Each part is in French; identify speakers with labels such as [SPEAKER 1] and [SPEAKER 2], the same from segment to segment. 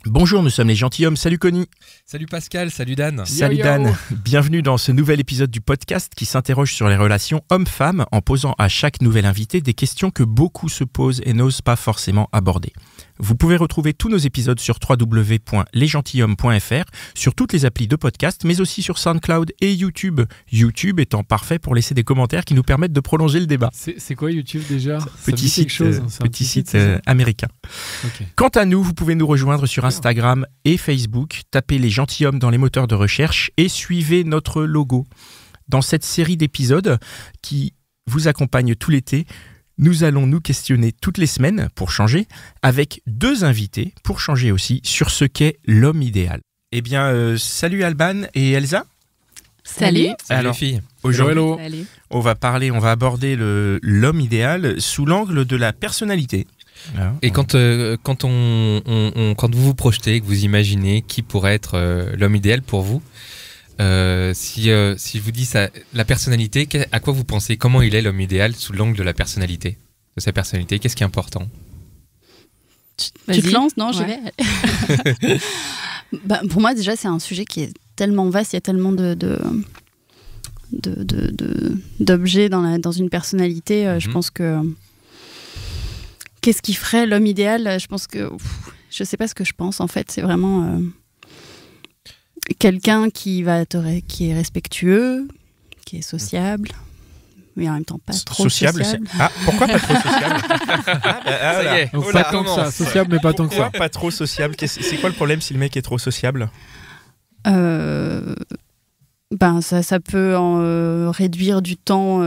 [SPEAKER 1] Bonjour, nous sommes les gentilshommes. Salut Connie.
[SPEAKER 2] Salut Pascal, salut Dan.
[SPEAKER 1] Salut
[SPEAKER 3] Yo.
[SPEAKER 1] Dan. Bienvenue dans ce nouvel épisode du podcast qui s'interroge sur les relations hommes-femmes en posant à chaque nouvel invité des questions que beaucoup se posent et n'osent pas forcément aborder. Vous pouvez retrouver tous nos épisodes sur www.lesgentilhommes.fr, sur toutes les applis de podcast, mais aussi sur SoundCloud et YouTube. YouTube étant parfait pour laisser des commentaires qui nous permettent de prolonger le débat.
[SPEAKER 3] C'est quoi YouTube déjà?
[SPEAKER 1] Petit site,
[SPEAKER 3] C'est un
[SPEAKER 1] petit site
[SPEAKER 3] c'est ça
[SPEAKER 1] américain.
[SPEAKER 3] Ok.
[SPEAKER 1] Quant à nous, vous pouvez nous rejoindre sur Instagram et Facebook, tapez les gentilshommes dans les moteurs de recherche et suivez notre logo. Dans cette série d'épisodes qui vous accompagne tout l'été, nous allons nous questionner toutes les semaines, pour changer, avec deux invités, pour changer aussi, sur ce qu'est l'homme idéal. Eh bien, salut Alban et Elsa.
[SPEAKER 4] Salut.
[SPEAKER 2] Salut
[SPEAKER 1] Alors,
[SPEAKER 2] les filles.
[SPEAKER 1] Aujourd'hui,
[SPEAKER 3] Hello.
[SPEAKER 4] Salut.
[SPEAKER 1] on va aborder l'homme idéal sous l'angle de la personnalité. Voilà.
[SPEAKER 2] Et quand vous vous projetez, que vous imaginez qui pourrait être l'homme idéal pour vous, si je vous dis ça, la personnalité, à quoi vous pensez? Comment il est l'homme idéal sous l'angle de la personnalité, de sa personnalité? Qu'est-ce qui est important?
[SPEAKER 4] Tu
[SPEAKER 5] Vas-y.
[SPEAKER 4] te lances, non? J'y
[SPEAKER 5] Ouais.
[SPEAKER 4] vais.
[SPEAKER 5] Pour moi, déjà, c'est un sujet qui est tellement vaste, il y a tellement d'objets dans une personnalité. Je pense que... Qu'est-ce qui ferait l'homme idéal? Je pense que... je sais pas ce que je pense, en fait. C'est vraiment quelqu'un qui est respectueux, qui est sociable, mais en même temps pas trop sociable.
[SPEAKER 1] Pourquoi pas trop sociable?
[SPEAKER 2] Ça y est,
[SPEAKER 3] Donc,
[SPEAKER 2] oh
[SPEAKER 3] pas
[SPEAKER 2] là,
[SPEAKER 3] tant que ça,
[SPEAKER 2] commence.
[SPEAKER 3] sociable, mais pas tant que
[SPEAKER 1] Pourquoi
[SPEAKER 3] ça.
[SPEAKER 1] pas trop sociable? C'est quoi le problème si le mec est trop sociable?
[SPEAKER 5] Ça peut réduire du temps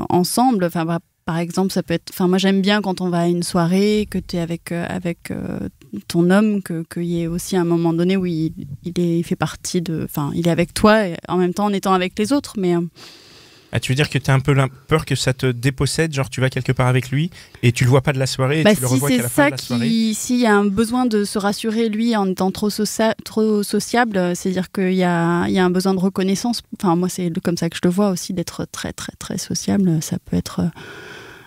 [SPEAKER 5] ensemble. Enfin, par exemple, ça peut être. Enfin, moi, j'aime bien quand on va à une soirée, que tu es avec ton homme, qu'il y ait aussi un moment donné où il fait partie de. Enfin, il est avec toi, et en même temps en étant avec les autres. Mais
[SPEAKER 1] Ah, tu veux dire que tu as un peu peur que ça te dépossède, genre tu vas quelque part avec lui et tu le vois pas de la soirée et tu le
[SPEAKER 5] si
[SPEAKER 1] revois qu'à
[SPEAKER 5] c'est
[SPEAKER 1] la fin
[SPEAKER 5] ça
[SPEAKER 1] de la soirée?
[SPEAKER 5] s'il y a un besoin de se rassurer lui en étant trop sociable, c'est-à-dire qu'il y a un besoin de reconnaissance. Enfin, moi, c'est comme ça que je le vois aussi, d'être très, très, très sociable. Ça peut être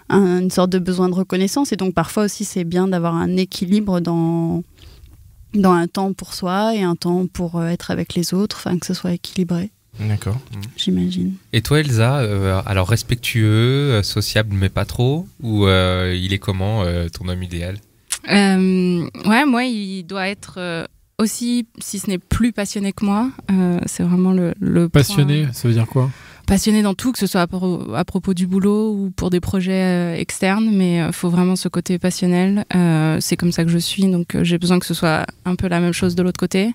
[SPEAKER 5] une sorte de besoin de reconnaissance. Et donc, parfois aussi, c'est bien d'avoir un équilibre dans un temps pour soi et un temps pour être avec les autres, enfin, que ce soit équilibré,
[SPEAKER 1] D'accord.
[SPEAKER 5] j'imagine.
[SPEAKER 2] Et toi Elsa, alors respectueux, sociable mais pas trop, ou il est comment ton homme idéal?
[SPEAKER 4] Ouais, moi, il doit être aussi, si ce n'est plus passionné que moi. C'est vraiment le
[SPEAKER 3] Passionné,
[SPEAKER 4] point.
[SPEAKER 3] ça veut dire quoi?
[SPEAKER 4] Passionné dans tout, que ce soit à propos du boulot ou pour des projets externes, mais il faut vraiment ce côté passionnel. C'est comme ça que je suis, donc j'ai besoin que ce soit un peu la même chose de l'autre côté.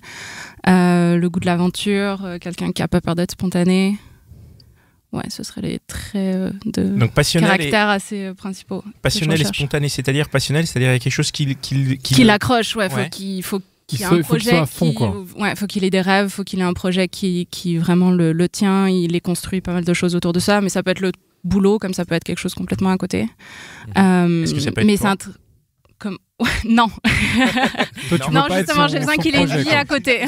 [SPEAKER 4] Le goût de l'aventure, quelqu'un qui n'a pas peur d'être spontané. Ouais, ce seraient les traits de
[SPEAKER 1] Donc passionnel
[SPEAKER 4] caractère assez principaux.
[SPEAKER 1] et
[SPEAKER 4] recherche.
[SPEAKER 1] spontané, c'est-à-dire passionnel, c'est-à-dire il y a quelque chose qui
[SPEAKER 4] l'accroche, ouais,
[SPEAKER 1] Ouais.
[SPEAKER 4] faut qu'il y ait
[SPEAKER 3] Il
[SPEAKER 4] un
[SPEAKER 3] faut qu'il
[SPEAKER 4] projet
[SPEAKER 3] soit à fond, quoi.
[SPEAKER 4] ouais, faut qu'il ait des rêves, faut qu'il ait un projet qui vraiment le tient, il est construit pas mal de choses autour de ça, mais ça peut être le boulot comme ça peut être quelque chose complètement à côté.
[SPEAKER 1] Est-ce que ça peut être
[SPEAKER 4] mais
[SPEAKER 1] toi
[SPEAKER 4] c'est comme non.
[SPEAKER 3] Toi, tu
[SPEAKER 4] Non,
[SPEAKER 3] veux pas être
[SPEAKER 4] justement,
[SPEAKER 3] son-
[SPEAKER 4] j'ai besoin
[SPEAKER 3] son
[SPEAKER 4] qu'il ait une
[SPEAKER 3] projet,
[SPEAKER 4] vie
[SPEAKER 3] quoi.
[SPEAKER 4] à côté.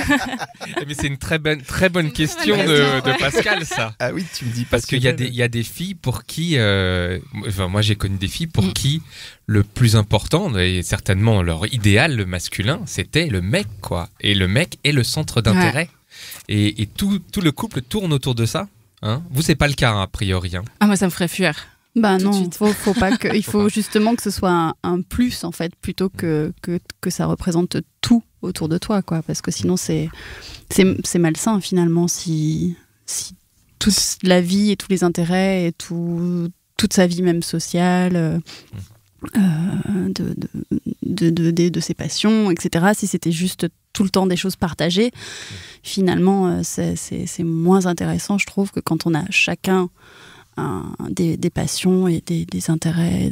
[SPEAKER 2] Mais c'est une très bonne question
[SPEAKER 4] bonne
[SPEAKER 2] de
[SPEAKER 4] question, ouais.
[SPEAKER 2] Pascal, ça.
[SPEAKER 1] Ah oui, tu me dis
[SPEAKER 2] Parce qu'il y a des filles pour qui, moi j'ai connu des filles pour qui le plus important, et certainement leur idéal, le masculin, c'était le mec, quoi. Et le mec est le centre d'intérêt. Et tout le couple tourne autour de ça. Hein. Vous, c'est pas le cas, hein, a priori. Hein.
[SPEAKER 4] Ah, moi, ça me ferait fuir.
[SPEAKER 5] Bah
[SPEAKER 4] Tout de
[SPEAKER 5] non,
[SPEAKER 4] suite.
[SPEAKER 5] faut pas que. Il faut justement que ce soit un plus en fait, plutôt que ça représente tout autour de toi, quoi. Parce que sinon c'est malsain finalement si toute la vie et tous les intérêts et toute sa vie même sociale, de ses passions, etc. Si c'était juste tout le temps des choses partagées, finalement c'est moins intéressant, je trouve, que quand on a chacun des passions et des intérêts.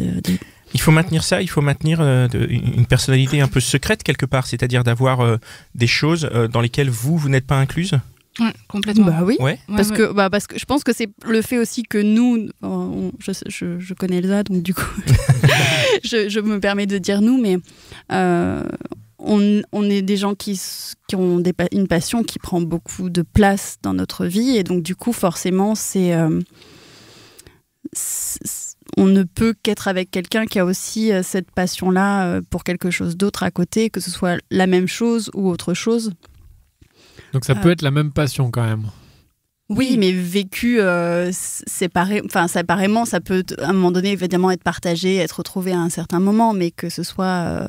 [SPEAKER 1] Il faut maintenir ça, il faut maintenir une personnalité un peu secrète quelque part, c'est-à-dire d'avoir des choses dans lesquelles vous n'êtes pas incluse.
[SPEAKER 4] Ouais, complètement.
[SPEAKER 5] Bah oui.
[SPEAKER 1] Ouais.
[SPEAKER 5] Parce que je pense que c'est le fait aussi que nous, je connais Elsa, donc du coup, je me permets de dire nous, mais on est des gens qui ont une passion qui prend beaucoup de place dans notre vie, et donc du coup, forcément, on ne peut qu'être avec quelqu'un qui a aussi cette passion-là pour quelque chose d'autre à côté, que ce soit la même chose ou autre chose.
[SPEAKER 3] Donc ça peut être la même passion quand même.
[SPEAKER 5] Oui, mais vécu séparément, ça peut à un moment donné évidemment être partagé, être retrouvé à un certain moment, mais que ce soit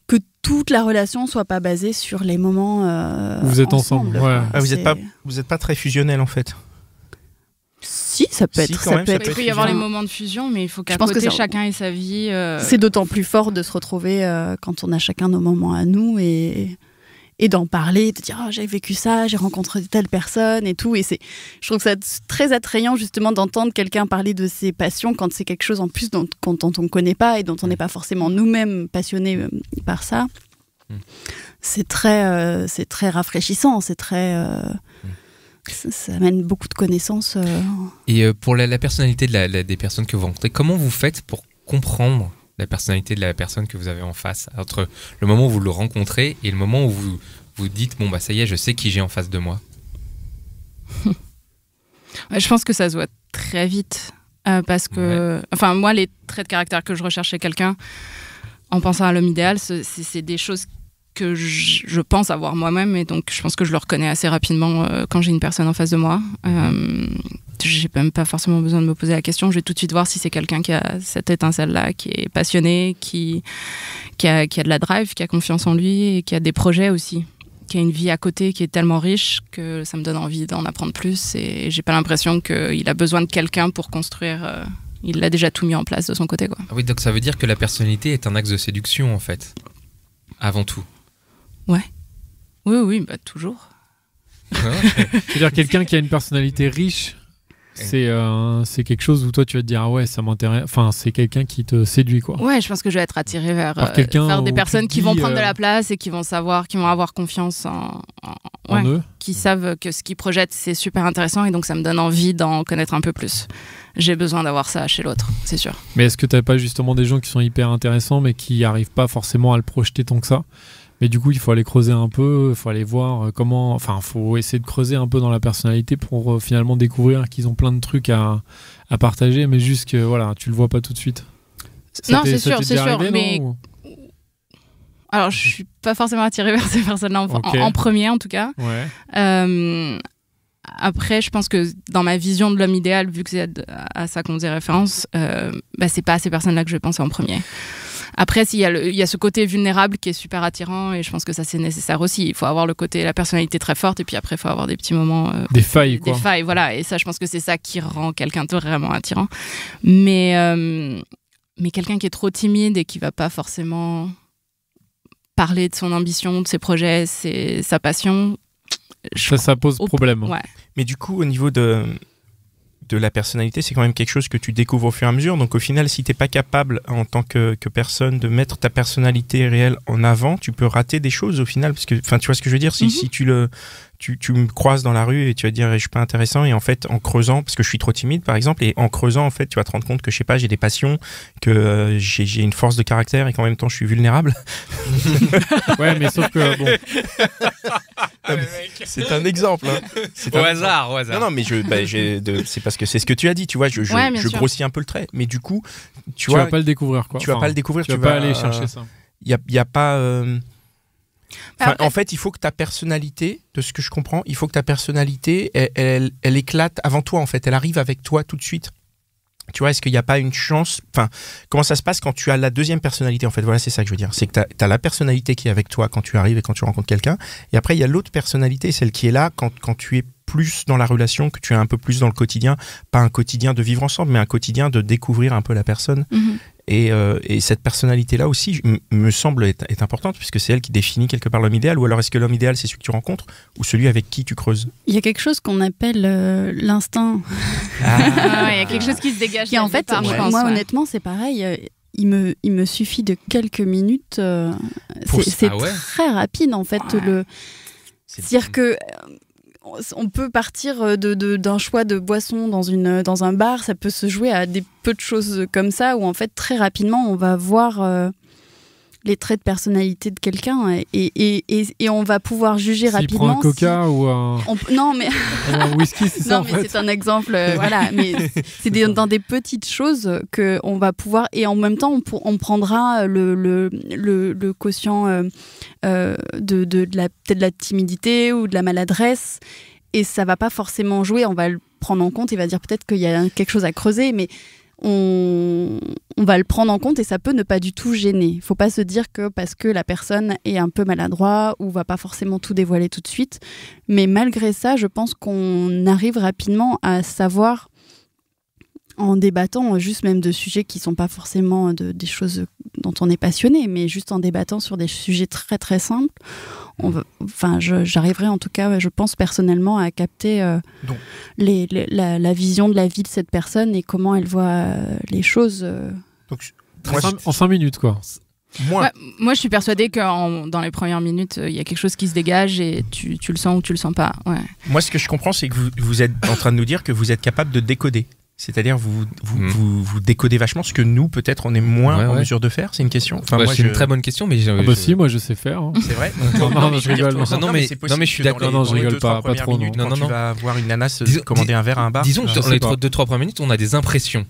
[SPEAKER 5] que toute la relation soit pas basée sur les moments
[SPEAKER 3] vous êtes ensemble. Ouais.
[SPEAKER 1] Ah, vous êtes pas très fusionnel en fait.
[SPEAKER 5] Si, ça peut être.
[SPEAKER 1] Quand même, ça
[SPEAKER 4] Il peut y avoir les moments de fusion, mais il faut qu'à côté chacun ait sa vie.
[SPEAKER 5] C'est d'autant plus fort de se retrouver quand on a chacun nos moments à nous et d'en parler, de dire j'ai vécu ça, j'ai rencontré telle personne et tout. Et je trouve ça très attrayant justement d'entendre quelqu'un parler de ses passions quand c'est quelque chose en plus dont on ne connaît pas et dont on n'est pas forcément nous-mêmes passionnés par ça. C'est très rafraîchissant, c'est très... Ça amène beaucoup de connaissances.
[SPEAKER 2] Et pour la personnalité des personnes que vous rencontrez, comment vous faites pour comprendre la personnalité de la personne que vous avez en face, entre le moment où vous le rencontrez et le moment où vous dites bon bah ça y est, je sais qui j'ai en face de moi?
[SPEAKER 4] Je pense que ça se voit très vite parce que enfin moi les traits de caractère que je recherche chez quelqu'un en pensant à l'homme idéal, c'est des choses que je pense avoir moi-même et donc je pense que je le reconnais assez rapidement quand j'ai une personne en face de moi. J'ai même pas forcément besoin de me poser la question, je vais tout de suite voir si c'est quelqu'un qui a cette étincelle-là, qui est passionné, qui a de la drive, qui a confiance en lui et qui a des projets aussi, qui a une vie à côté qui est tellement riche que ça me donne envie d'en apprendre plus et j'ai pas l'impression qu'il a besoin de quelqu'un pour construire. Il a déjà tout mis en place de son côté, quoi.
[SPEAKER 2] Ah oui, donc ça veut dire que la personnalité est un axe de séduction en fait, avant tout.
[SPEAKER 4] Ouais. Oui, bah toujours.
[SPEAKER 3] C'est-à-dire quelqu'un qui a une personnalité riche, c'est quelque chose où toi tu vas te dire ah ouais ça m'intéresse, enfin c'est quelqu'un qui te séduit quoi.
[SPEAKER 4] Ouais, je pense que je vais être attirée vers des personnes qui vont prendre de la place et qui vont avoir confiance en
[SPEAKER 3] eux,
[SPEAKER 4] qui savent que ce qu'ils projettent c'est super intéressant et donc ça me donne envie d'en connaître un peu plus. J'ai besoin d'avoir ça chez l'autre, c'est sûr.
[SPEAKER 3] Mais est-ce que t'as pas justement des gens qui sont hyper intéressants mais qui arrivent pas forcément à le projeter tant que ça? Mais du coup, il faut aller creuser un peu, il faut aller voir comment... Enfin, il faut essayer de creuser un peu dans la personnalité pour finalement découvrir qu'ils ont plein de trucs à partager, mais juste que, voilà, tu le vois pas tout de suite.
[SPEAKER 4] Non, c'est sûr,
[SPEAKER 3] arrivé,
[SPEAKER 4] mais...
[SPEAKER 3] Non,
[SPEAKER 4] alors, je suis pas forcément attirée vers ces personnes-là, en premier en tout cas.
[SPEAKER 3] Ouais.
[SPEAKER 4] Après, je pense que dans ma vision de l'homme idéal, vu que c'est à ça qu'on faisait référence, c'est pas à ces personnes-là que je vais penser en premier. Après, il y a ce côté vulnérable qui est super attirant et je pense que ça c'est nécessaire aussi. Il faut avoir la personnalité très forte et puis après il faut avoir des petits moments...
[SPEAKER 3] des failles, quoi.
[SPEAKER 4] Des failles, voilà. Et ça, je pense que c'est ça qui rend quelqu'un de vraiment attirant. Mais quelqu'un qui est trop timide et qui va pas forcément parler de son ambition, de ses projets, sa passion...
[SPEAKER 3] Ça pose problème.
[SPEAKER 4] Ouais.
[SPEAKER 1] Mais du coup, au niveau de la personnalité, c'est quand même quelque chose que tu découvres au fur et à mesure. Donc au final, si t'es pas capable en tant que personne de mettre ta personnalité réelle en avant, tu peux rater des choses au final. Parce que, enfin, tu vois ce que je veux dire? Si tu me croises dans la rue et tu vas te dire je suis pas intéressant et en fait en creusant, parce que je suis trop timide par exemple, et en creusant en fait tu vas te rendre compte que je sais pas, j'ai des passions, que j'ai une force de caractère et qu'en même temps je suis vulnérable.
[SPEAKER 3] Ouais, mais sauf que bon.
[SPEAKER 1] C'est un exemple. Hein.
[SPEAKER 2] Au hasard.
[SPEAKER 1] Non, mais c'est parce que c'est ce que tu as dit, tu vois, je grossis un peu le trait. Mais du coup, tu vois,
[SPEAKER 3] vas pas le découvrir quoi.
[SPEAKER 1] Tu vas pas le découvrir,
[SPEAKER 3] tu vas pas aller chercher ça.
[SPEAKER 1] Il y a pas en fait, il faut que ta personnalité, de ce que je comprends, il faut que ta personnalité, elle éclate avant toi, en fait. Elle arrive avec toi tout de suite. Tu vois, est-ce qu'il n'y a pas une chance... Enfin, comment ça se passe quand tu as la deuxième personnalité, en fait? Voilà, c'est ça que je veux dire. C'est que tu as la personnalité qui est avec toi quand tu arrives et quand tu rencontres quelqu'un. Et après, il y a l'autre personnalité, celle qui est là quand tu es plus dans la relation, que tu es un peu plus dans le quotidien. Pas un quotidien de vivre ensemble, mais un quotidien de découvrir un peu la personne. Mm-hmm. Et cette personnalité-là aussi me semble est importante puisque c'est elle qui définit quelque part l'homme idéal. Ou alors est-ce que l'homme idéal c'est celui que tu rencontres ou celui avec qui tu creuses? Il
[SPEAKER 5] y a quelque chose qu'on appelle l'instinct.
[SPEAKER 4] Il y a quelque chose qui se dégage.
[SPEAKER 5] Qui en fait, moi honnêtement c'est pareil. Il me suffit de quelques minutes. C'est très rapide en fait.
[SPEAKER 4] Ouais.
[SPEAKER 5] C'est-à-dire que on peut partir d'un choix de boisson dans un bar, ça peut se jouer à des peu de choses comme ça où en fait très rapidement on va voir les traits de personnalité de quelqu'un et on va pouvoir juger
[SPEAKER 3] S'il
[SPEAKER 5] rapidement.
[SPEAKER 3] prend un coca ou un...
[SPEAKER 5] Non, mais
[SPEAKER 3] un whisky, c'est ça
[SPEAKER 5] non,
[SPEAKER 3] en
[SPEAKER 5] mais
[SPEAKER 3] fait.
[SPEAKER 5] c'est un exemple, voilà. Mais c'est dans des petites choses que on va pouvoir et en même temps on prendra le quotient peut-être de la timidité ou de la maladresse et ça va pas forcément jouer. On va le prendre en compte et va dire peut-être qu'il y a quelque chose à creuser, mais on va le prendre en compte et ça peut ne pas du tout gêner. Il ne faut pas se dire que parce que la personne est un peu maladroit ou va pas forcément tout dévoiler tout de suite. Mais malgré ça, je pense qu'on arrive rapidement à savoir, en débattant juste même de sujets qui ne sont pas forcément des choses dont on est passionné, mais juste en débattant sur des sujets très très simples, j'arriverai en tout cas, je pense personnellement, à capter la vision de la vie de cette personne et comment elle voit les choses.
[SPEAKER 1] Donc,
[SPEAKER 3] En 5 minutes, quoi.
[SPEAKER 1] moi,
[SPEAKER 4] Moi, je suis persuadée que dans les premières minutes, il y a quelque chose qui se dégage et tu le sens ou tu le sens pas. Ouais.
[SPEAKER 1] moi, ce que je comprends, c'est que vous êtes en train de nous dire que vous êtes capable de décoder. C'est-à-dire vous décodez vachement ce que nous, peut-être, on est moins en mesure de faire. C'est une question. Enfin,
[SPEAKER 2] c'est une très bonne question, mais
[SPEAKER 3] si, moi je sais faire. Hein.
[SPEAKER 1] C'est vrai.
[SPEAKER 3] Non, je rigole.
[SPEAKER 2] Non, mais je suis d'accord.
[SPEAKER 3] Non, je rigole pas trop.
[SPEAKER 1] Quand tu vas voir une nana commander un verre à un bar.
[SPEAKER 2] Disons que dans les 2-3 premières minutes, on a des impressions.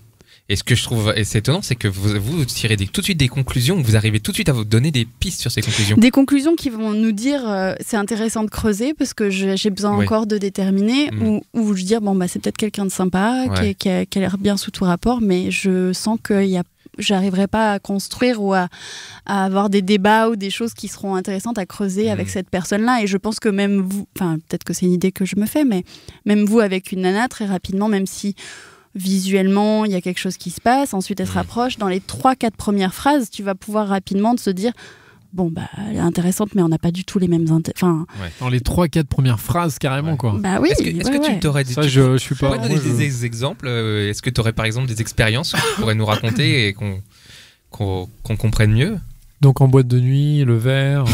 [SPEAKER 2] Et ce que je trouve c'est étonnant, c'est que vous tirez tout de suite des conclusions, vous arrivez tout de suite à vous donner des pistes sur ces conclusions.
[SPEAKER 5] Des conclusions qui vont nous dire c'est intéressant de creuser parce que j'ai besoin encore de déterminer ou je dire c'est peut-être quelqu'un de sympa qui a l'air bien sous tout rapport, mais je sens que j'arriverai pas à construire ou à avoir des débats ou des choses qui seront intéressantes à creuser avec cette personne-là. Et je pense que même vous, peut-être que c'est une idée que je me fais, mais même vous avec une nana, très rapidement, même si visuellement, il y a quelque chose qui se passe, ensuite elle se rapproche, dans les 3-4 premières phrases, tu vas pouvoir rapidement te dire elle est intéressante, mais on n'a pas du tout les mêmes
[SPEAKER 3] Dans les 3-4 premières phrases, carrément, quoi.
[SPEAKER 5] Bah oui.
[SPEAKER 2] Est-ce que tu t'aurais dit...
[SPEAKER 3] Ça, je suis pas...
[SPEAKER 2] Tu pourrais donner des exemples. Est-ce que tu aurais, par exemple, des expériences que tu pourrais nous raconter et qu'on comprenne mieux?
[SPEAKER 3] Donc en boîte de nuit, le verre...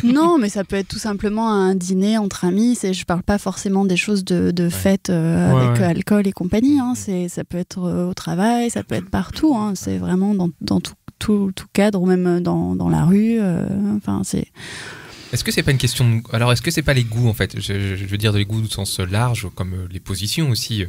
[SPEAKER 5] Non, mais ça peut être tout simplement un dîner entre amis. Je parle pas forcément des choses de fête avec alcool et compagnie. Hein. Ça peut être au travail, ça peut être partout. Hein. C'est vraiment dans tout cadre, ou même dans la rue.
[SPEAKER 2] Est-ce que c'est pas une question Alors, est-ce que c'est pas les goûts, en fait? Je veux dire les goûts au sens large, comme les positions aussi,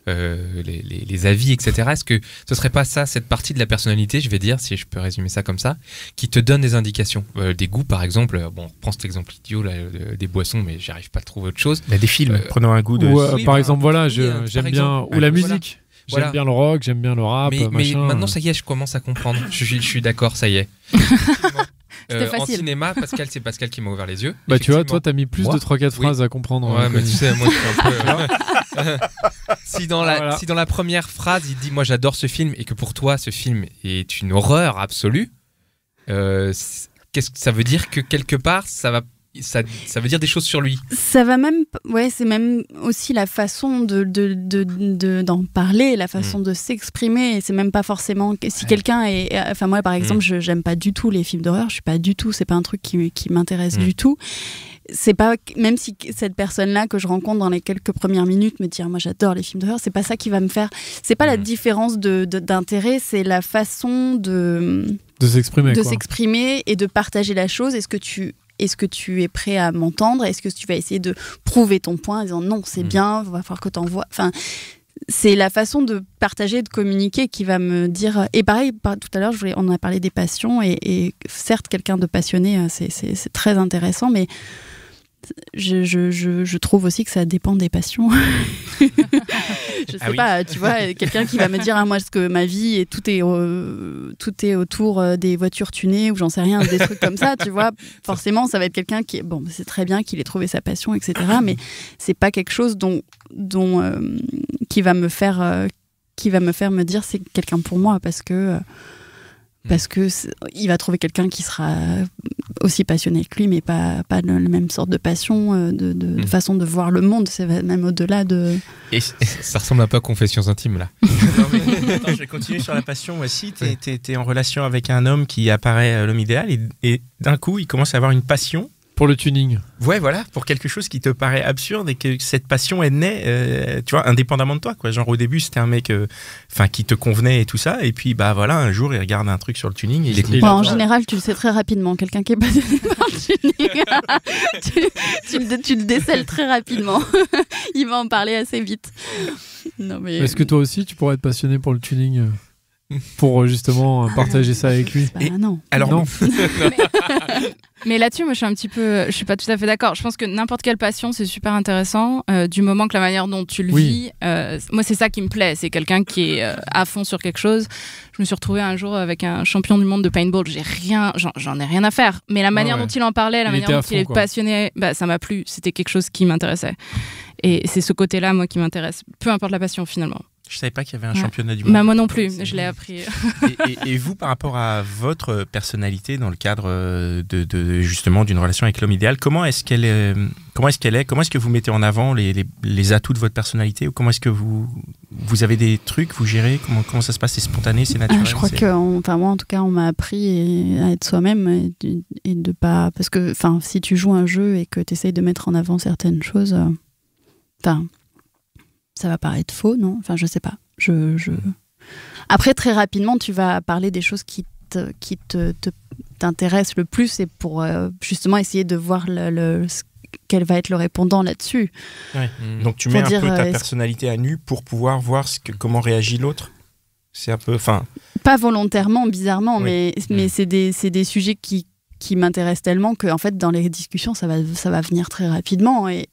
[SPEAKER 2] les avis, etc. Est-ce que ce serait pas ça, cette partie de la personnalité, je vais dire, si je peux résumer ça comme ça, qui te donne des indications? Des goûts, par exemple, on prend cet exemple idiot, là, des boissons, mais j'arrive pas à trouver autre chose.
[SPEAKER 1] Des films, prenons un goût de...
[SPEAKER 3] par exemple, j'aime bien... Ou la musique.
[SPEAKER 2] Voilà.
[SPEAKER 3] J'aime bien le rock, j'aime bien le rap,
[SPEAKER 2] mais maintenant, ça y est, je commence à comprendre. Je suis d'accord, ça y est. En cinéma, c'est Pascal qui m'a ouvert les yeux.
[SPEAKER 3] Tu vois, toi, t'as mis plus de 3-4 phrases à comprendre.
[SPEAKER 2] Ouais, mais tu sais, moi, je suis un peu... si dans la première phrase, il dit « Moi, j'adore ce film » et que pour toi, ce film est une horreur absolue, qu'est-ce que ça veut dire? Que quelque part, ça veut dire des choses sur lui.
[SPEAKER 5] Ça va même, c'est même aussi la façon d'en parler, la façon de s'exprimer. Et c'est même pas forcément si quelqu'un est, moi par exemple, j'aime pas du tout les films d'horreur. Je suis pas du tout, c'est pas un truc qui m'intéresse du tout. C'est pas, même si cette personne-là que je rencontre dans les quelques premières minutes me dit moi j'adore les films d'horreur, c'est pas ça qui va me faire. C'est pas la différence d'intérêt, c'est la façon de s'exprimer et de partager la chose. Est-ce que tu es prêt à m'entendre? Est-ce que tu vas essayer de prouver ton point en disant non, c'est bien, il va falloir que tu envoies. Enfin, c'est la façon de partager, de communiquer qui va me dire. Et pareil, tout à l'heure, on a parlé des passions. Et certes, quelqu'un de passionné, c'est très intéressant, mais je trouve aussi que ça dépend des passions. Je sais pas, tu vois, quelqu'un qui va me dire moi, ce que ma vie et tout est autour des voitures tunées ou j'en sais rien, des trucs comme ça, tu vois, forcément ça va être quelqu'un qui c'est très bien qu'il ait trouvé sa passion, etc., mais c'est pas quelque chose qui va me faire me dire c'est quelqu'un pour moi, parce que il va trouver quelqu'un qui sera aussi passionné que lui, mais pas de la même sorte de passion, de façon de voir le monde. C'est même au-delà de...
[SPEAKER 2] Et ça ressemble un peu à Confessions intimes, là.
[SPEAKER 1] Non, mais, attends, je vais continuer sur la passion. Voici, t'es en relation avec un homme qui apparaît l'homme idéal, et d'un coup, il commence à avoir une passion
[SPEAKER 3] Pour le tuning.
[SPEAKER 1] Ouais, voilà, pour quelque chose qui te paraît absurde et que cette passion est née, tu vois, indépendamment de toi, quoi. Genre au début, c'était un mec, qui te convenait et tout ça, et puis bah voilà, un jour, il regarde un truc sur le tuning et il écoute.
[SPEAKER 5] En général, tu le sais très rapidement. Quelqu'un qui est passionné par le tuning, tu le décèles très rapidement. Il va en parler assez vite. Non, mais...
[SPEAKER 3] Est-ce que toi aussi, tu pourrais être passionné pour le tuning pour justement partager ça avec lui?
[SPEAKER 5] Non.
[SPEAKER 1] Alors
[SPEAKER 3] non.
[SPEAKER 4] Mais là-dessus, moi, je suis pas tout à fait d'accord. Je pense que n'importe quelle passion, c'est super intéressant, du moment que la manière dont tu le vis. Moi, c'est ça qui me plaît. C'est quelqu'un qui est à fond sur quelque chose. Je me suis retrouvée un jour avec un champion du monde de paintball. J'en ai rien à faire. Mais la manière dont il en parlait, la manière dont il est passionné, ça m'a plu. C'était quelque chose qui m'intéressait. Et c'est ce côté-là, moi, qui m'intéresse. Peu importe la passion, finalement.
[SPEAKER 1] Je savais pas qu'il y avait un championnat du monde.
[SPEAKER 4] Bah, moi non plus, je l'ai appris.
[SPEAKER 1] Et vous, par rapport à votre personnalité dans le cadre de justement d'une relation avec l'homme idéal, comment est-ce qu'elle est? Comment est-ce que vous mettez en avant les atouts de votre personnalité, ou comment est-ce que vous avez des trucs, vous gérez, comment ça se passe? C'est spontané, c'est naturel?
[SPEAKER 5] Je crois que, moi en tout cas, on m'a appris à être soi-même et de pas, parce que, si tu joues un jeu et que tu essayes de mettre en avant certaines choses, ça va paraître faux, non? Je sais pas. Après, très rapidement, tu vas parler des choses qui t'intéressent le plus, et pour justement essayer de voir quel va être le répondant là-dessus.
[SPEAKER 1] Ouais. Donc tu mets un peu ta personnalité à nu pour pouvoir voir comment réagit l'autre. C'est un peu,
[SPEAKER 5] pas volontairement, bizarrement, mais c'est des sujets qui m'intéresse tellement que, en fait, dans les discussions, ça va venir très rapidement, et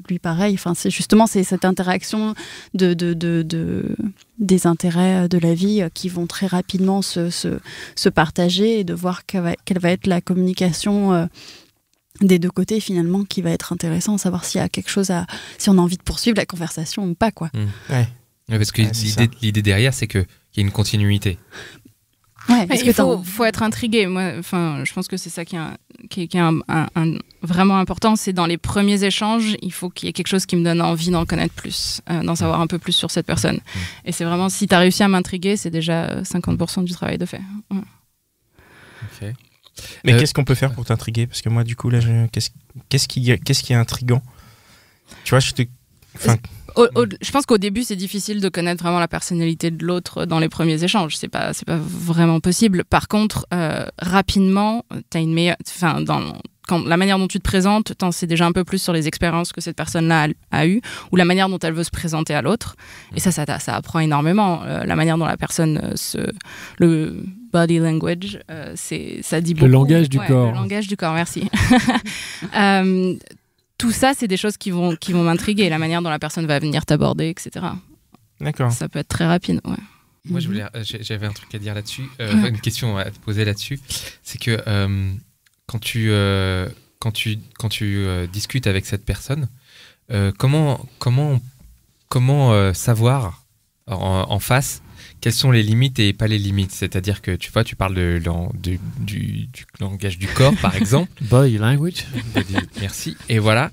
[SPEAKER 5] lui pareil. C'est justement cette interaction des intérêts de la vie qui vont très rapidement se partager, et de voir quelle va être la communication des deux côtés, finalement, qui va être intéressant, savoir s'il y a quelque chose si on a envie de poursuivre la conversation ou pas, quoi.
[SPEAKER 2] Ouais, parce que l'idée derrière, c'est qu'il y a une continuité.
[SPEAKER 5] Ouais,
[SPEAKER 4] il faut être intrigué. Moi, je pense que c'est ça qui est vraiment important. C'est dans les premiers échanges, il faut qu'il y ait quelque chose qui me donne envie d'en connaître plus, d'en savoir un peu plus sur cette personne. Et c'est vraiment, si tu as réussi à m'intriguer, c'est déjà 50% du travail de fait. Ouais.
[SPEAKER 2] Ok.
[SPEAKER 1] Mais qu'est-ce qu'on peut faire pour t'intriguer? Parce que moi, du coup, là, qu'est-ce qui est intriguant? Tu vois,
[SPEAKER 4] je pense qu'au début, c'est difficile de connaître vraiment la personnalité de l'autre dans les premiers échanges. C'est pas vraiment possible. Par contre, rapidement, t'as une meilleure, quand la manière dont tu te présentes, t'en sais déjà un peu plus sur les expériences que cette personne-là a eues, ou la manière dont elle veut se présenter à l'autre. Et ça apprend énormément. La manière dont la personne le body language, ça dit beaucoup.
[SPEAKER 3] Le langage du corps.
[SPEAKER 4] Le langage du corps, merci. Tout ça, c'est des choses qui vont m'intriguer, la manière dont la personne va venir t'aborder, etc.
[SPEAKER 1] D'accord.
[SPEAKER 4] Ça peut être très rapide, ouais.
[SPEAKER 2] Moi, j'avais un truc à dire là-dessus, une question à te poser là-dessus. C'est que quand tu discutes avec cette personne, comment savoir en face quelles sont les limites et pas les limites? C'est-à-dire que tu parles du langage du corps, par exemple.
[SPEAKER 3] Body language.
[SPEAKER 2] Merci. Et voilà.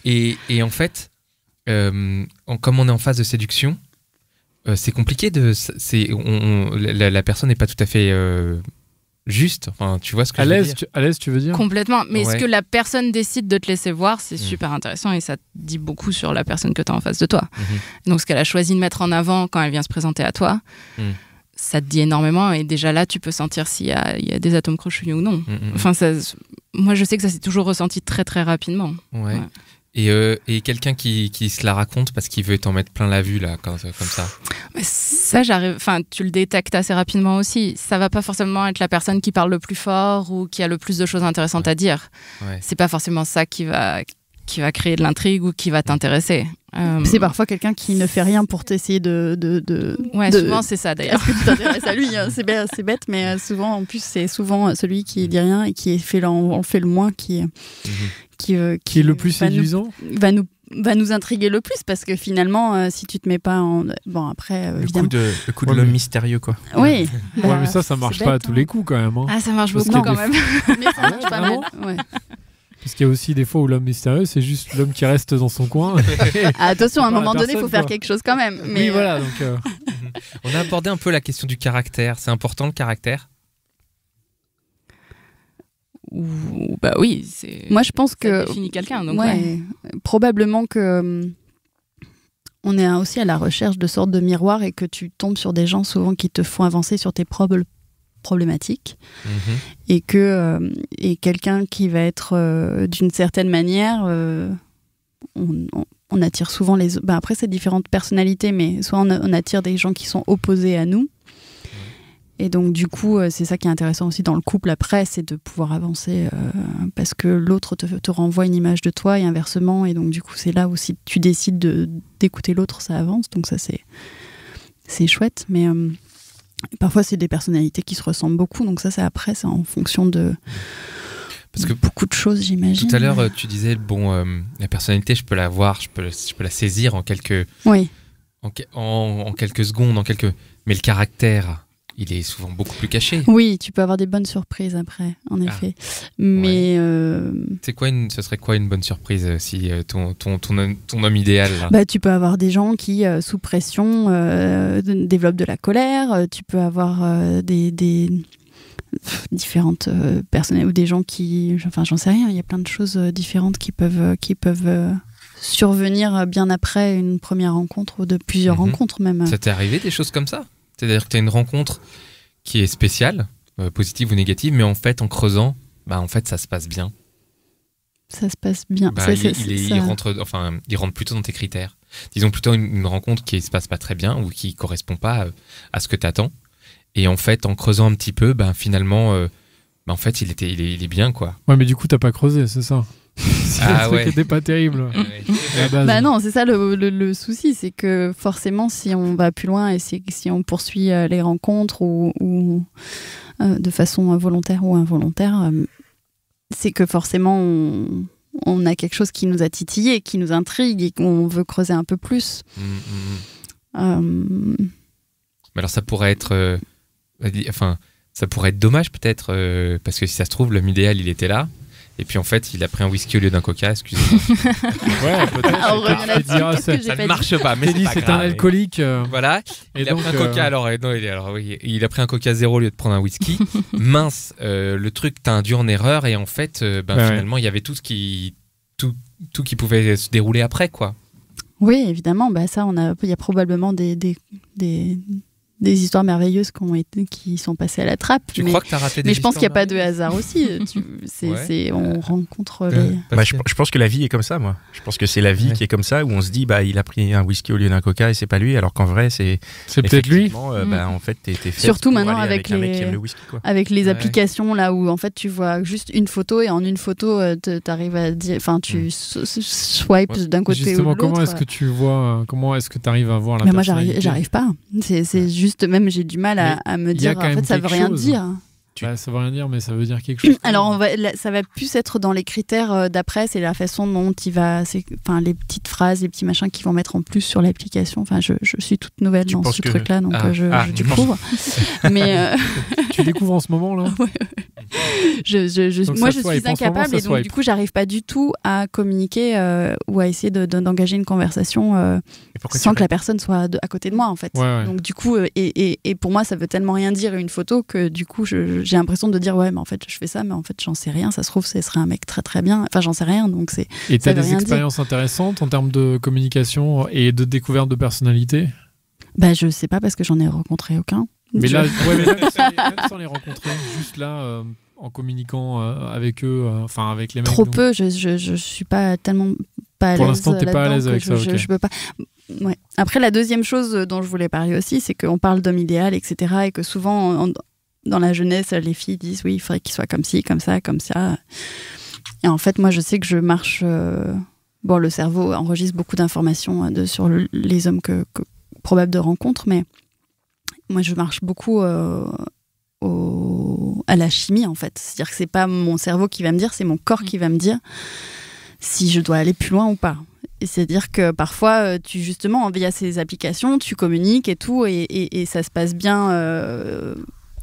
[SPEAKER 2] Et en fait, comme on est en phase de séduction, c'est compliqué la personne n'est pas tout à fait juste. Tu vois ce que je veux dire?
[SPEAKER 3] À l'aise, tu veux dire?
[SPEAKER 4] Complètement. Mais ce que la personne décide de te laisser voir, c'est super intéressant, et ça te dit beaucoup sur la personne que tu as en face de toi. Donc, ce qu'elle a choisi de mettre en avant quand elle vient se présenter à toi, ça te dit énormément, et déjà là, tu peux sentir s'il y a des atomes crochus ou non. Moi, je sais que ça s'est toujours ressenti très, très rapidement.
[SPEAKER 2] Ouais. Et quelqu'un qui se la raconte parce qu'il veut t'en mettre plein la vue, là, comme ça.
[SPEAKER 4] Ça, tu le détectes assez rapidement aussi. Ça va pas forcément être la personne qui parle le plus fort ou qui a le plus de choses intéressantes à dire. Ouais. C'est pas forcément ça qui va créer de l'intrigue ou qui va t'intéresser.
[SPEAKER 5] C'est parfois quelqu'un qui ne fait rien pour t'essayer
[SPEAKER 4] Ouais, souvent c'est ça d'ailleurs.
[SPEAKER 5] Est-ce que tu t'intéresses à lui, hein? C'est bête, mais souvent, en plus, c'est souvent celui qui dit rien et qui fait le moins qui est le plus séduisant. Va nous intriguer le plus, parce que finalement, si tu te mets pas en... Bon, après, évidemment...
[SPEAKER 1] Le coup de l'homme mystérieux, quoi.
[SPEAKER 5] Oui.
[SPEAKER 3] Ouais, mais ça marche pas à tous les coups, quand même. Hein.
[SPEAKER 4] Ah, ça marche beaucoup, quand même.
[SPEAKER 5] Mais ça marche pas mal, ouais.
[SPEAKER 3] Parce qu'il y a aussi des fois où l'homme mystérieux, c'est juste l'homme qui reste dans son coin.
[SPEAKER 5] Attention, à un moment donné, il faut faire quelque chose quand même. Mais
[SPEAKER 3] oui, voilà. Donc,
[SPEAKER 2] on a abordé un peu la question du caractère. C'est important, le caractère?
[SPEAKER 4] bah oui, c'est.
[SPEAKER 5] Moi, je pense
[SPEAKER 4] ça
[SPEAKER 5] que
[SPEAKER 4] définit quelqu'un. Donc
[SPEAKER 5] probablement que on est aussi à la recherche de sortes de miroirs et que tu tombes sur des gens souvent qui te font avancer sur tes propres problématiques et que et quelqu'un qui va être d'une certaine manière, on attire souvent les. Ben après, c'est différentes personnalités, mais soit on attire des gens qui sont opposés à nous. Et donc, du coup, c'est ça qui est intéressant aussi dans le couple après, c'est de pouvoir avancer parce que l'autre te renvoie une image de toi et inversement. Et donc, du coup, c'est là où si tu décides d'écouter l'autre, ça avance. Donc, ça, c'est chouette. Mais parfois, c'est des personnalités qui se ressemblent beaucoup. Donc, ça, c'est après, c'est en fonction de
[SPEAKER 2] parce que
[SPEAKER 5] beaucoup de choses, j'imagine.
[SPEAKER 2] Tout à l'heure, tu disais, la personnalité, je peux la voir, je peux la saisir en quelques, en quelques secondes, mais le caractère... Il est souvent beaucoup plus caché.
[SPEAKER 5] Oui, tu peux avoir des bonnes surprises après, en effet. Mais
[SPEAKER 2] ce serait quoi une bonne surprise si ton homme idéal là
[SPEAKER 5] bah, tu peux avoir des gens qui, sous pression, développent de la colère. Tu peux avoir des différentes personnes ou des gens qui, enfin, j'en sais rien. Il y a plein de choses différentes qui peuvent survenir bien après une première rencontre ou de plusieurs rencontres même.
[SPEAKER 2] Ça t'est arrivé des choses comme ça ? C'est-à-dire que tu as une rencontre qui est spéciale, positive ou négative, mais en fait, en creusant, en fait, ça se passe bien.
[SPEAKER 5] Ça se passe bien.
[SPEAKER 2] Il rentre plutôt dans tes critères. Disons plutôt une rencontre qui se passe pas très bien ou qui correspond pas à ce que tu attends. Et en fait, en creusant un petit peu, finalement, en fait, il est bien, quoi.
[SPEAKER 3] Ouais, mais du coup, t'as pas creusé, c'est ça. C'était pas terrible.
[SPEAKER 5] Bah non, c'est ça le souci, c'est que forcément, si on va plus loin et si on poursuit les rencontres ou de façon volontaire ou involontaire, c'est que forcément on a quelque chose qui nous a titillé, qui nous intrigue et qu'on veut creuser un peu plus.
[SPEAKER 2] Mais alors ça pourrait être, ça pourrait être dommage peut-être parce que si ça se trouve l'homme idéal il était là. Et puis en fait, il a pris un whisky au lieu d'un coca, excusez-moi.
[SPEAKER 3] Ouais, peut-être.
[SPEAKER 2] Ça ne marche pas, mais
[SPEAKER 3] c'est un alcoolique.
[SPEAKER 2] Voilà. Il a pris un coca, il a pris un coca zéro au lieu de prendre un whisky. Mince, le truc t'a induit en erreur et en fait, finalement, il y avait tout qui pouvait se dérouler après, quoi.
[SPEAKER 5] Oui, évidemment. Ça, il y a probablement des histoires merveilleuses qui sont passées à la trappe.
[SPEAKER 2] Tu crois que tu as raté des
[SPEAKER 5] mais je pense qu'il n'y a pas de hasard aussi. On rencontre les...
[SPEAKER 1] je pense que la vie est comme ça, moi. Je pense que c'est la vie qui est comme ça, où on se dit, il a pris un whisky au lieu d'un coca et c'est pas lui, alors qu'en vrai, c'est
[SPEAKER 3] peut-être lui.
[SPEAKER 1] En fait, t'es fait
[SPEAKER 5] surtout
[SPEAKER 1] pour
[SPEAKER 5] maintenant
[SPEAKER 1] aller
[SPEAKER 5] avec
[SPEAKER 1] un mec qui aime le whisky, quoi.
[SPEAKER 5] avec les applications là où en fait tu vois juste une photo et en une photo t'arrives à dire, enfin tu swipes d'un côté
[SPEAKER 3] justement,
[SPEAKER 5] ou de l'autre.
[SPEAKER 3] comment est-ce que tu vois, comment est-ce que tu arrives à voir la personnalité?
[SPEAKER 5] Moi j'arrive pas. C'est juste, même j'ai du mal à me dire en fait ça veut rien dire.
[SPEAKER 3] Ça veut rien dire, mais ça veut dire quelque chose.
[SPEAKER 5] Alors ça va plus être dans les critères d'après, c'est la façon dont il va, les petites phrases, les petits machins qu'ils vont mettre en plus sur l'application. Enfin, je suis toute nouvelle dans ce truc-là, donc je découvre. Mais
[SPEAKER 3] tu découvres en ce moment là.
[SPEAKER 5] Moi, je suis incapable et donc du coup, j'arrive pas du tout à communiquer ou à essayer d'engager une conversation sans que la personne soit à côté de moi, en fait. Donc du coup, et pour moi, ça veut tellement rien dire une photo que du coup, j'ai l'impression de dire mais en fait je fais ça, mais en fait j'en sais rien, ça se trouve ce serait un mec très très bien, enfin j'en sais rien, donc c'est.
[SPEAKER 3] Et t'as des expériences intéressantes en termes de communication et de découverte de personnalité?
[SPEAKER 5] Je sais pas parce que j'en ai rencontré aucun.
[SPEAKER 3] Mais là, même sans les rencontrer, juste là en communiquant avec eux, avec les mecs.
[SPEAKER 5] Trop peu, je suis pas tellement pas à l'aise.
[SPEAKER 3] Pour l'instant t'es pas à l'aise avec ça.
[SPEAKER 5] Je peux pas. Ouais. Après la deuxième chose dont je voulais parler aussi, c'est qu'on parle d'homme idéal, etc. et que souvent dans la jeunesse, les filles disent oui, il faudrait qu'il soit comme ci, comme ça, comme ça. Et en fait, moi, je sais que je marche. Le cerveau enregistre beaucoup d'informations sur les hommes probables de rencontre, mais moi, je marche beaucoup à la chimie, en fait. C'est-à-dire que c'est pas mon cerveau qui va me dire, c'est mon corps qui va me dire si je dois aller plus loin ou pas. Et c'est-à-dire que parfois, justement, via ces applications, tu communiques et tout, et ça se passe bien.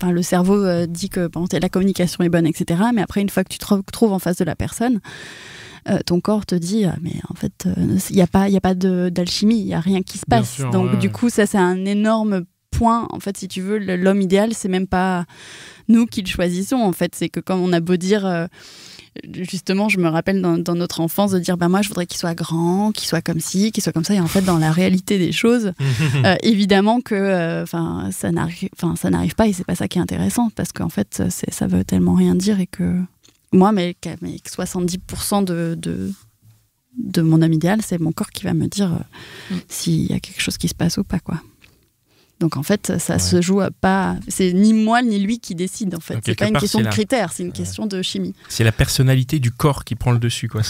[SPEAKER 5] Le cerveau dit que la communication est bonne, etc. Mais après, une fois que tu te retrouves en face de la personne, ton corps te dit mais en fait, il n'y a pas d'alchimie, il n'y a rien qui se passe.
[SPEAKER 3] Sûr,
[SPEAKER 5] donc du coup, ça, c'est un énorme point. En fait, si tu veux, l'homme idéal, c'est même pas nous qui le choisissons. En fait, c'est que quand on a beau dire... justement, je me rappelle dans notre enfance de dire moi je voudrais qu'il soit grand, qu'il soit comme ci, qu'il soit comme ça, et en fait dans la réalité des choses évidemment que ça n'arrive pas, et c'est pas ça qui est intéressant, parce qu'en fait ça veut tellement rien dire, et que moi mais 70% de mon homme idéal, c'est mon corps qui va me dire s'il y a quelque chose qui se passe ou pas, quoi. Donc en fait, ça se joue pas. C'est ni moi ni lui qui décide. En fait, c'est pas une question de critères, c'est une question de chimie.
[SPEAKER 1] C'est la personnalité du corps qui prend le dessus, quoi.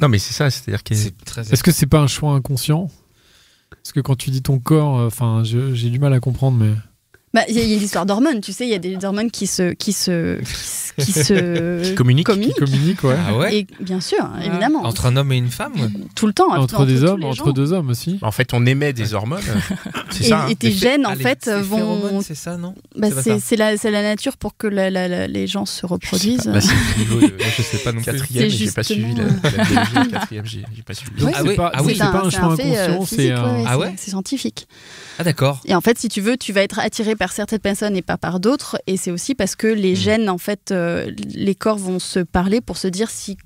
[SPEAKER 1] Non, mais c'est ça. C'est-à-dire que
[SPEAKER 3] est-ce que c'est pas un choix inconscient? Parce que quand tu dis ton corps, j'ai du mal à comprendre, mais.
[SPEAKER 5] Il y a l'histoire d'hormones, tu sais, il y a des hormones qui
[SPEAKER 1] communiquent.
[SPEAKER 3] Qui communiquent, ouais.
[SPEAKER 2] Ah ouais.
[SPEAKER 5] Et bien sûr, évidemment.
[SPEAKER 2] Entre un homme et une femme?
[SPEAKER 5] Tout le temps.
[SPEAKER 3] Entre des hommes, entre deux hommes aussi.
[SPEAKER 1] En fait, on émet des hormones. C'est ça.
[SPEAKER 5] Et tes gènes, en fait, vont.
[SPEAKER 2] Phéromones, c'est ça, non?
[SPEAKER 5] C'est la nature pour que les gens se reproduisent.
[SPEAKER 1] C'est le niveau de...
[SPEAKER 2] Je sais pas non plus.
[SPEAKER 1] Quatrième, j'ai pas suivi la biologie. Quatrième, j'ai pas suivi.
[SPEAKER 3] Donc c'est pas un choix inconscient,
[SPEAKER 5] c'est scientifique.
[SPEAKER 2] Ah d'accord.
[SPEAKER 5] Et en fait, si tu veux, tu vas être attiré par certaines personnes et pas par d'autres. Et c'est aussi parce que les gènes, en fait, les corps vont se parler pour se dire si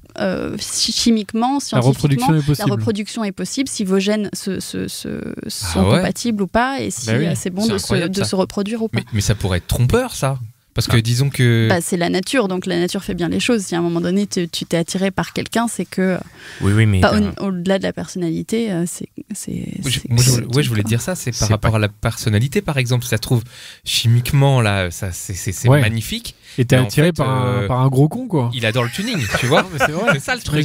[SPEAKER 5] chimiquement, scientifiquement, la reproduction est possible, si vos gènes sont compatibles ou pas, et si c'est bon de se reproduire ou pas.
[SPEAKER 2] Mais ça pourrait être trompeur, ça. Parce que disons que...
[SPEAKER 5] c'est la nature, donc la nature fait bien les choses. Si à un moment donné, tu t'es attiré par quelqu'un, c'est que...
[SPEAKER 1] Oui, mais...
[SPEAKER 5] Au-delà de la personnalité,
[SPEAKER 2] je voulais dire ça, c'est par rapport à la personnalité, par exemple. Si ça se trouve, chimiquement, là, c'est magnifique.
[SPEAKER 3] Et t'es attiré par un gros con, quoi.
[SPEAKER 2] Il adore le tuning, tu vois.
[SPEAKER 3] C'est vrai.
[SPEAKER 2] C'est ça le truc.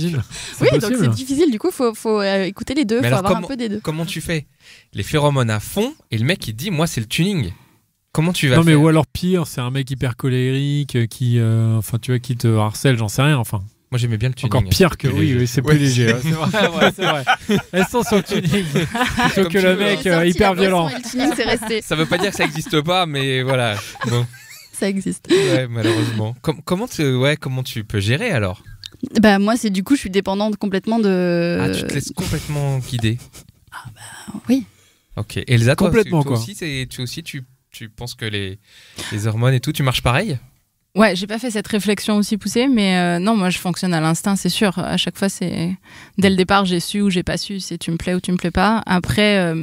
[SPEAKER 5] Oui, donc c'est difficile. Du coup, faut écouter les deux, il faut avoir un peu des deux.
[SPEAKER 2] Comment tu fais? Les phéromones à fond, et le mec, il te dit, moi, c'est le tuning. Comment tu vas faire?
[SPEAKER 3] Non, mais ou alors pire, c'est un mec hyper colérique qui te harcèle, j'en sais rien, enfin.
[SPEAKER 2] Moi, j'aimais bien le tuning.
[SPEAKER 3] Encore pire que oui, c'est plus léger. C'est vrai, c'est vrai. Elles sont sur le tuning. Plutôt que le mec hyper violent.
[SPEAKER 5] Le tuning, c'est resté.
[SPEAKER 2] Ça veut pas dire que ça existe pas, mais voilà. Bon.
[SPEAKER 5] Ça existe.
[SPEAKER 2] Ouais, malheureusement. Comment tu peux gérer alors?
[SPEAKER 5] Moi, c'est du coup, je suis dépendante complètement de...
[SPEAKER 2] Ah, tu te laisses complètement guider?
[SPEAKER 5] Oui.
[SPEAKER 2] Ok. Et Elsa, toi
[SPEAKER 3] aussi,
[SPEAKER 2] tu penses que les hormones et tout, tu marches pareil?
[SPEAKER 4] Ouais, j'ai pas fait cette réflexion aussi poussée, mais non, moi je fonctionne à l'instinct, c'est sûr. À chaque fois, c'est dès le départ, j'ai su ou j'ai pas su, c'est tu me plais ou tu me plais pas. Après,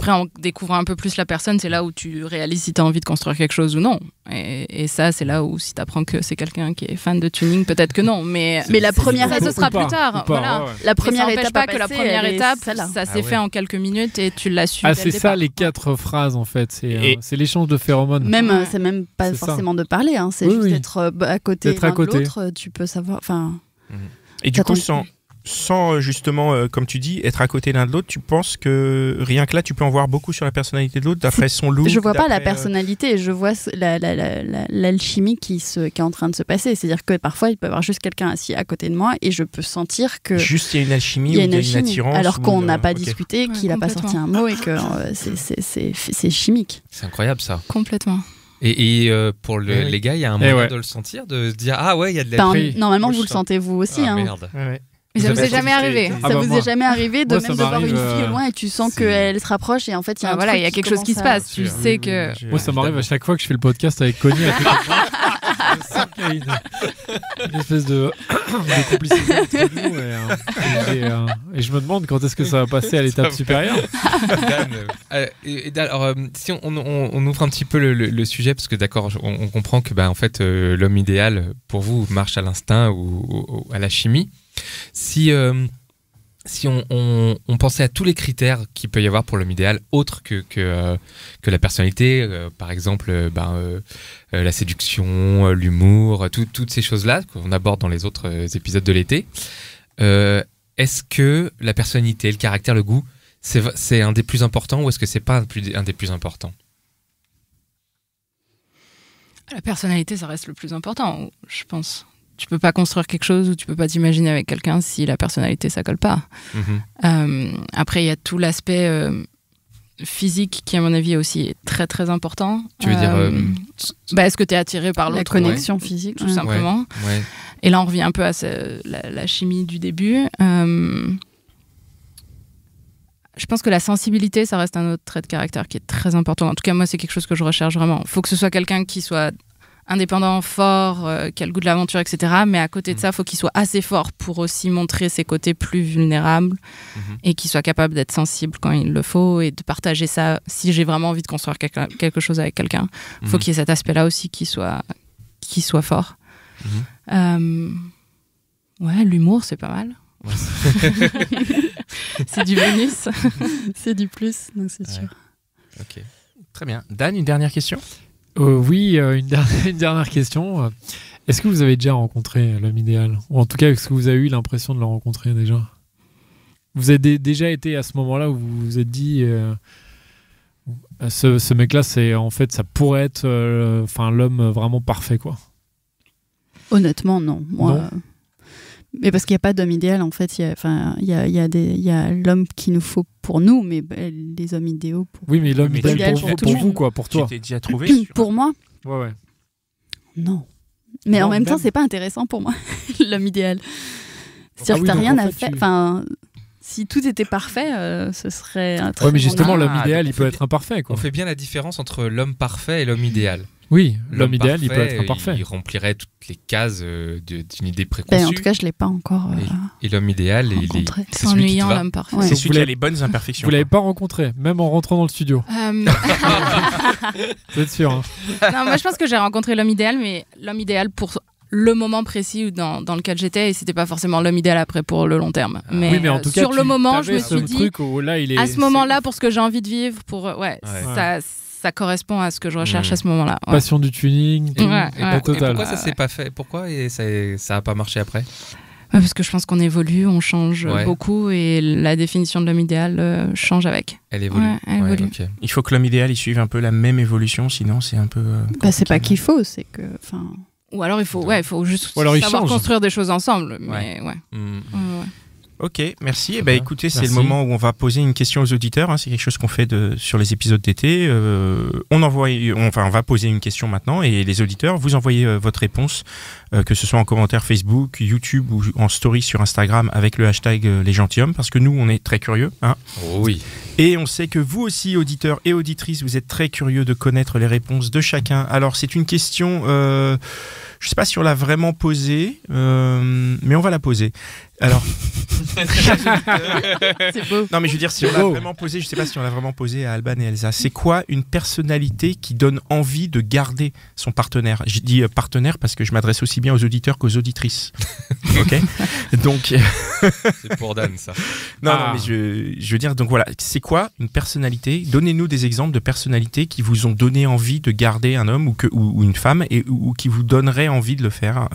[SPEAKER 4] en découvrant un peu plus la personne, c'est là où tu réalises si tu as envie de construire quelque chose ou non. Et ça, c'est là où si tu apprends que c'est quelqu'un qui est fan de tuning, peut-être que non. Mais
[SPEAKER 5] la première
[SPEAKER 4] ça, ce sera plus tard. Voilà.
[SPEAKER 5] La première
[SPEAKER 4] ça
[SPEAKER 5] étape
[SPEAKER 4] pas que la première étape, ça s'est fait en quelques minutes et tu l'as su.
[SPEAKER 3] C'est ça les 4 phrases en fait. C'est l'échange de phéromones.
[SPEAKER 5] C'est même pas forcément ça. De parler. Hein. C'est juste d'être à côté l'un de l'autre. Tu peux savoir.
[SPEAKER 1] Et du coup, sans justement, comme tu dis, être à côté l'un de l'autre, tu penses que rien que là, tu peux en voir beaucoup sur la personnalité de l'autre, d'après son look?
[SPEAKER 5] Je vois pas la personnalité, je vois l'alchimie qui est en train de se passer. C'est-à-dire que parfois, il peut y avoir juste quelqu'un assis à côté de moi et je peux sentir que...
[SPEAKER 1] Juste, il y a une alchimie, il y a une attirance.
[SPEAKER 5] Alors qu'on n'a pas discuté, qu'il n'a pas sorti un mot et que c'est chimique.
[SPEAKER 2] C'est incroyable ça.
[SPEAKER 4] Complètement.
[SPEAKER 2] Et pour les gars, il y a un moyen de le sentir, de se dire « Ah ouais, il y a de la... »
[SPEAKER 5] Normalement, vous le sentez vous aussi.
[SPEAKER 2] Ah merde.
[SPEAKER 4] Mais ça vous est jamais arrivé?
[SPEAKER 5] Ça vous est jamais arrivé de même de voir une fille au loin et tu sens qu'elle se rapproche et en en fait il y a un truc,
[SPEAKER 4] il y a quelque chose qui se passe. Tu sais que...
[SPEAKER 3] Moi ça m'arrive à chaque fois que je fais le podcast avec Connie. Je sens qu'il y a une espèce de complicité entre nous et je me demande quand est-ce que ça va passer à l'étape supérieure.
[SPEAKER 2] Alors si on ouvre un petit peu le sujet, parce que d'accord, on comprend que en fait l'homme idéal pour vous marche à l'instinct ou à la chimie. Si on pensait à tous les critères qu'il peut y avoir pour l'homme idéal, autres que la personnalité, par exemple la séduction, l'humour, toutes ces choses-là qu'on aborde dans les autres épisodes de l'été, est-ce que la personnalité, le caractère, le goût, c'est un des plus importants ou est-ce que c'est pas un des plus importants?
[SPEAKER 4] La personnalité, ça reste le plus important, je pense. Tu peux pas construire quelque chose ou tu peux pas t'imaginer avec quelqu'un si la personnalité ça colle pas. Après il y a tout l'aspect physique qui à mon avis aussi est très très important.
[SPEAKER 2] Tu veux dire
[SPEAKER 4] est-ce que tu es attiré par l'autre?
[SPEAKER 5] La connexion physique
[SPEAKER 4] tout simplement.
[SPEAKER 2] Ouais.
[SPEAKER 4] Et là on revient un peu à la chimie du début. Je pense que la sensibilité, ça reste un autre trait de caractère qui est très important. En tout cas, moi, c'est quelque chose que je recherche vraiment. Il faut que ce soit quelqu'un qui soit indépendant, fort, qui a le goût de l'aventure, etc. Mais à côté de ça, il faut qu'il soit assez fort pour aussi montrer ses côtés plus vulnérables et qu'il soit capable d'être sensible quand il le faut et de partager ça. Si j'ai vraiment envie de construire quelque chose avec quelqu'un, il faut qu'il y ait cet aspect-là aussi qui soit fort. Ouais, l'humour, c'est pas mal. Ouais. C'est du bonus.
[SPEAKER 5] C'est du plus, donc c'est sûr.
[SPEAKER 1] Ok, très bien. Dan, une dernière question ?
[SPEAKER 3] Oui, une dernière question. Est-ce que vous avez déjà rencontré l'homme idéal ? Ou en tout cas, est-ce que vous avez eu l'impression de le rencontrer déjà ? Vous avez déjà été à ce moment-là où vous vous êtes dit ce mec-là, en fait, ça pourrait être l'homme vraiment parfait, quoi.
[SPEAKER 5] Honnêtement, non. Moi,
[SPEAKER 3] non.
[SPEAKER 5] Mais parce qu'il n'y a pas d'homme idéal, en fait. Il y a l'homme qu'il nous faut pour nous, mais les hommes idéaux pour...
[SPEAKER 3] Oui, mais l'homme idéal pour vous, quoi, pour toi.
[SPEAKER 1] Tu t'es déjà trouvé
[SPEAKER 5] Pour moi ?
[SPEAKER 3] Ouais.
[SPEAKER 5] Non. Mais en même temps, c'est pas intéressant pour moi, l'homme idéal. C'est-à-dire que t'as rien à faire... Enfin, si tout était parfait, ce serait un très...
[SPEAKER 3] Ouais, mais justement, l'homme idéal, il peut être imparfait, quoi.
[SPEAKER 2] On fait bien la différence entre l'homme parfait et l'homme idéal.
[SPEAKER 3] Oui, l'homme idéal, il peut être imparfait.
[SPEAKER 2] Il remplirait toutes les cases d'une idée préconçue.
[SPEAKER 5] En tout cas, je ne l'ai pas encore
[SPEAKER 2] et l'homme idéal,
[SPEAKER 4] c'est ennuyant, l'homme parfait.
[SPEAKER 1] C'est celui qui a les bonnes imperfections.
[SPEAKER 3] Vous ne l'avez pas rencontré, même en rentrant dans le studio. Vous êtes sûr, hein.
[SPEAKER 4] Non, moi, je pense que j'ai rencontré l'homme idéal, mais l'homme idéal pour le moment précis dans lequel j'étais, et c'était pas forcément l'homme idéal après pour le long terme. Mais,
[SPEAKER 3] oui, mais en tout cas,
[SPEAKER 4] sur le moment, je me suis dit, à ce moment-là, pour ce que j'ai envie de vivre, ça correspond à ce que je recherche à ce moment-là. Ouais.
[SPEAKER 3] Passion du tuning,
[SPEAKER 2] et pourquoi ça s'est pas fait ? Pourquoi ça a pas marché après ?
[SPEAKER 4] Parce que je pense qu'on évolue, on change beaucoup, et la définition de l'homme idéal change avec.
[SPEAKER 2] Elle évolue.
[SPEAKER 4] Évolue.
[SPEAKER 2] Okay.
[SPEAKER 1] Il faut que l'homme idéal il suive un peu la même évolution, sinon c'est un peu...
[SPEAKER 5] c'est pas qu'il faut, c'est que...
[SPEAKER 4] Ou alors il faut juste savoir construire des choses ensemble. Mais
[SPEAKER 1] Ok, merci. Écoutez, c'est le moment où on va poser une question aux auditeurs. C'est quelque chose qu'on fait sur les épisodes d'été. On va poser une question maintenant et les auditeurs, vous envoyez votre réponse, que ce soit en commentaire Facebook, YouTube ou en story sur Instagram avec le hashtag les gentilshommes, parce que nous, on est très curieux. Hein.
[SPEAKER 2] Oh oui.
[SPEAKER 1] Et on sait que vous aussi, auditeurs et auditrices, vous êtes très curieux de connaître les réponses de chacun. Alors, c'est une question... je ne sais pas si on l'a vraiment posée, mais on va la poser. Alors,
[SPEAKER 5] c'est beau.
[SPEAKER 1] Non, mais je veux dire, si on l'a vraiment posée, je ne sais pas si on l'a vraiment posée à Alban et Elsa. C'est quoi une personnalité qui donne envie de garder son partenaire ? Je dis partenaire parce que je m'adresse aussi bien aux auditeurs qu'aux auditrices. Ok. Donc.
[SPEAKER 2] C'est pour Dan, ça.
[SPEAKER 1] Non, mais je veux dire, donc voilà, c'est quoi une personnalité ? Donnez-nous des exemples de personnalités qui vous ont donné envie de garder un homme ou une femme ou qui vous donneraient envie de le faire.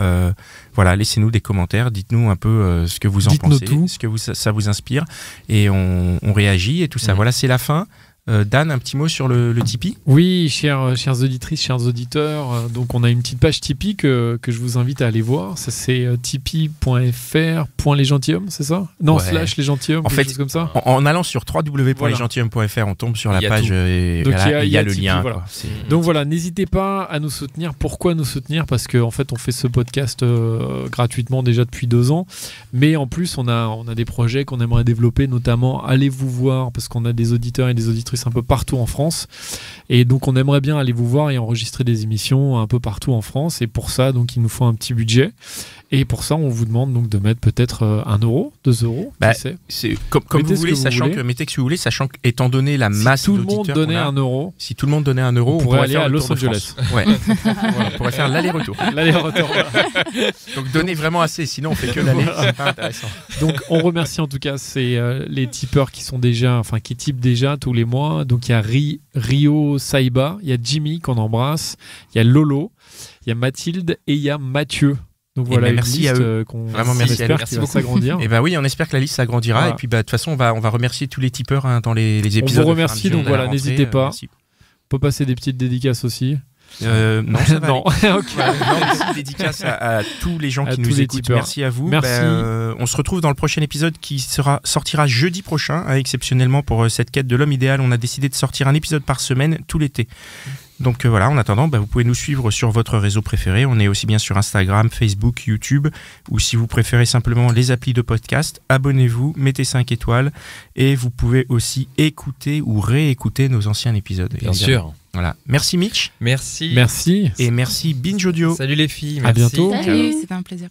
[SPEAKER 1] Voilà, laissez-nous des commentaires, dites-nous un peu ce que vous en pensez, ce que ça vous inspire, et on réagit et tout ça. Voilà, c'est la fin. Dan, un petit mot sur le Tipeee ?
[SPEAKER 3] Oui, chères auditrices, chers auditeurs, donc on a une petite page Tipeee que je vous invite à aller voir. Ça, c'est tipeee.fr.lesgentilshommes, c'est ça ? Non, / lesgentilshommes,
[SPEAKER 1] en fait,
[SPEAKER 3] chose comme ça.
[SPEAKER 1] En allant sur www.lesgentilhommes.fr, on tombe sur la page et il y a le
[SPEAKER 3] Tipeee,
[SPEAKER 1] lien.
[SPEAKER 3] Voilà. Donc voilà, n'hésitez pas à nous soutenir. Pourquoi nous soutenir ? Parce qu'en fait, on fait ce podcast gratuitement déjà depuis 2 ans. Mais en plus, on a des projets qu'on aimerait développer, notamment allez vous voir, parce qu'on a des auditeurs et des auditrices un peu partout en France, et donc on aimerait bien aller vous voir et enregistrer des émissions un peu partout en France, et pour ça donc il nous faut un petit budget, et pour ça on vous demande donc de mettre peut-être 1 euro, 2 euros,
[SPEAKER 1] c'est comme vous voulez, sachant que mettez ce que vous voulez, sachant qu'étant donné la masse
[SPEAKER 3] d'auditeurs, si tout le monde donnait 1 euro,
[SPEAKER 1] si tout le monde donnait 1 euro,
[SPEAKER 3] on pourrait aller à Los Angeles.
[SPEAKER 1] Ouais. Voilà, on pourrait faire l'aller-retour. Donc donnez vraiment assez, sinon on fait que l'aller. C'est pas intéressant.
[SPEAKER 3] Donc on remercie en tout cas les tipeurs qui tipent déjà tous les mois. Donc il y a Rio Saïba, il y a Jimmy qu'on embrasse, il y a Lolo, il y a Mathilde et il y a Mathieu. Donc voilà,
[SPEAKER 1] merci
[SPEAKER 3] une liste
[SPEAKER 1] à eux.
[SPEAKER 3] Vraiment merci à eux. Merci beaucoup. S'agrandir.
[SPEAKER 1] Et oui, on espère que la liste s'agrandira. Voilà. Et puis de toute façon, on va remercier tous les tipeurs dans les épisodes.
[SPEAKER 3] On vous remercie, donc voilà, n'hésitez pas. On peut passer des petites dédicaces aussi.
[SPEAKER 1] Non, ça va
[SPEAKER 3] Non.
[SPEAKER 1] aller.
[SPEAKER 3] Ok.
[SPEAKER 1] Voilà, non, ici, dédicace à tous les gens
[SPEAKER 3] À
[SPEAKER 1] qui
[SPEAKER 3] tous
[SPEAKER 1] nous
[SPEAKER 3] les
[SPEAKER 1] écoutent.
[SPEAKER 3] tipeurs.
[SPEAKER 1] Merci à vous.
[SPEAKER 3] Merci.
[SPEAKER 1] On se retrouve dans le prochain épisode qui sortira jeudi prochain. Exceptionnellement pour cette quête de l'homme idéal, on a décidé de sortir un épisode par semaine tout l'été. Donc voilà, en attendant, vous pouvez nous suivre sur votre réseau préféré. On est aussi bien sur Instagram, Facebook, YouTube, ou si vous préférez simplement les applis de podcast, abonnez-vous, mettez 5 étoiles, et vous pouvez aussi écouter ou réécouter nos anciens épisodes.
[SPEAKER 2] Bien sûr.
[SPEAKER 1] Voilà. Merci Mitch,
[SPEAKER 2] Merci.
[SPEAKER 3] Merci.
[SPEAKER 1] et merci Binge Audio.
[SPEAKER 2] Salut les filles.
[SPEAKER 3] À
[SPEAKER 2] Merci.
[SPEAKER 3] bientôt.
[SPEAKER 5] Salut.
[SPEAKER 4] C'était un plaisir.